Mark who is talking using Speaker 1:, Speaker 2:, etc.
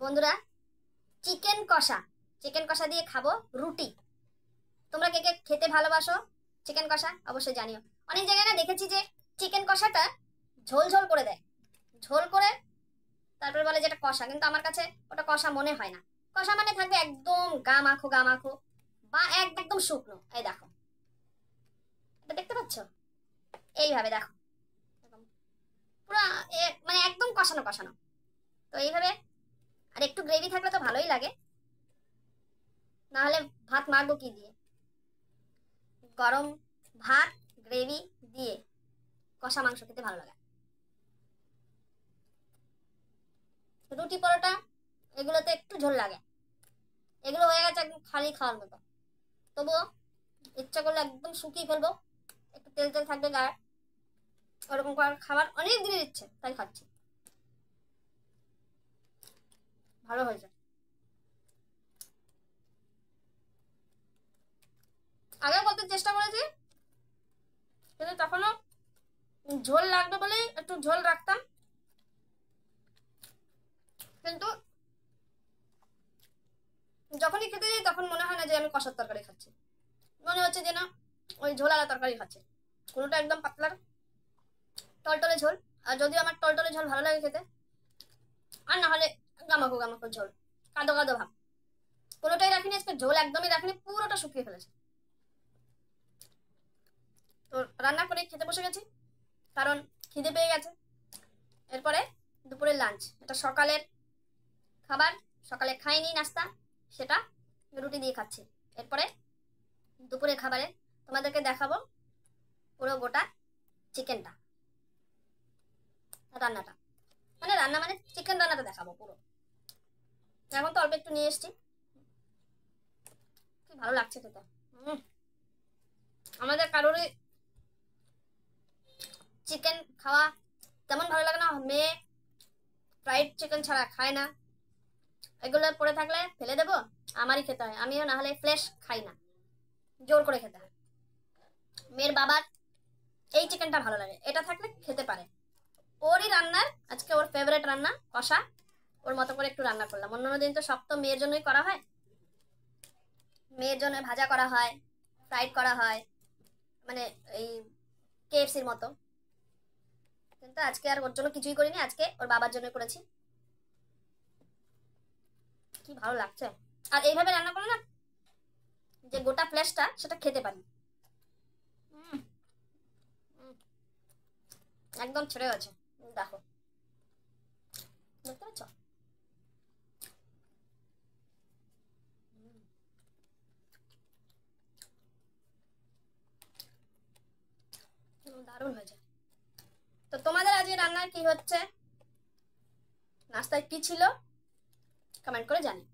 Speaker 1: বন্ধুরা, চিকেন কষা দিয়ে খাবো রুটি। তোমরা কে কে খেতে ভালোবাসো চিকেন কষা অবশ্যই জানিও। অনেক জায়গায় না দেখেছি যে চিকেন কষাটা ঝোল ঝোল করে দেয়, ঝোল করে তারপরে বলে যেটা কষা, কিন্তু আমার কাছে ওটা কষা মনে হয় না। কষা মানে থাকবে একদম গা মাখো গা মাখো, বা একদম শুকনো। এই দেখো, এটা দেখতে পাচ্ছ? এইভাবে দেখো, এরকম পুরো মানে একদম কষানো কষানো। তো এইভাবে আর একটু গ্রেভি থাকলে তো ভালোই লাগে, না হলে ভাত মাখবো কি দিয়ে? গরম ভাত গ্রেভি দিয়ে কষা মাংস খেতে ভালো লাগে। রুটি পরোটা এগুলোতে একটু ঝোল লাগে, এগুলো হয়ে গেছে একদম খালি খাওয়ার মতো। তবুও ইচ্ছা করলে একদম শুকিয়ে ফেলবো, একটু তেল তেল থাকবে গায়ে। ওরকম করে খাবার অনেক দিনের ইচ্ছে, তাই খাচ্ছি। ভালো হয়েছে। আগে করতে চেষ্টা করেছি, কিন্তু তখনও ঝোল লাগবে বলেই একটু ঝোল রাখতাম, কিন্তু যখনই খেতে যাই তখন মনে হয় না যে আমি কষার তরকারি খাচ্ছি, মনে হচ্ছে যে না ওই ঝোলালা তরকারি খাচ্ছি। কোনোটা একদম পাতলার টলটলে ঝোল, আর যদিও আমার টলটলে ঝোল ভালো লাগে খেতে, আর না হলে গামাকো গামাকো ঝোল, কাদো কাদো ভাব। কোনোটাই রাখিনি আজকে, ঝোল একদমই রাখিনি, পুরোটা শুকিয়ে ফেলেছে। তো রান্না করে খেতে বসে গেছি, কারণ খিদে পেয়ে গেছে। এরপরে দুপুরের লাঞ্চ, এটা সকালের খাবার, সকালে খাইনি নাস্তা, সেটা রুটি দিয়ে খাচ্ছি। এরপরে দুপুরে খাবারে তোমাদেরকে দেখাবো পুরো গোটা চিকেনটা, রান্নাটা, মানে রান্না মানে চিকেন রান্নাটা দেখাবো পুরো। এখন তো অল্প একটু নিয়ে এসছি, কি ভালো লাগছে খেতে। আমাদের কারোরই চিকেন খাওয়া তেমন ভালো লাগে না, মেয়ে ফ্রাইড চিকেন ছাড়া খায় না। এগুলো পড়ে থাকলে ফেলে দেবো, আমারই খেতে হয়, আমিও না হলে ফ্লেশ খাই না, জোর করে খেতে হয়। মেয়ের বাবার এই চিকেনটা ভালো লাগে, এটা থাকলে খেতে পারে। ওরই রান্নার আজকে ওর ফেভারিট রান্না কষা, ওর মতো করে একটু রান্না করলাম। অন্য দিন তো সব তো মেয়ের জন্যই করা হয়, মেয়ের জন্য ভাজা করা হয়, ফ্রাইড করা হয়, মানে এই কেএফসির মতো। কিন্তু আজকে আর ওর জন্য কিছুই করিনি, আজকে ওর বাবার জন্য করেছি। কি ভালো লাগছে। আর এইভাবে রান্না করলে না, যে গোটা ফ্লেশটা সেটা খেতে পারি। উম, উম, একদম ছেড়ে গেছে। দেখো, দেখতে পাচ্ছ? দারুণ হয়েছে। তো তোমাদের আজকে রান্নায় কি হচ্ছে, নাস্তায় কি ছিল, কমেন্ট করে জানি।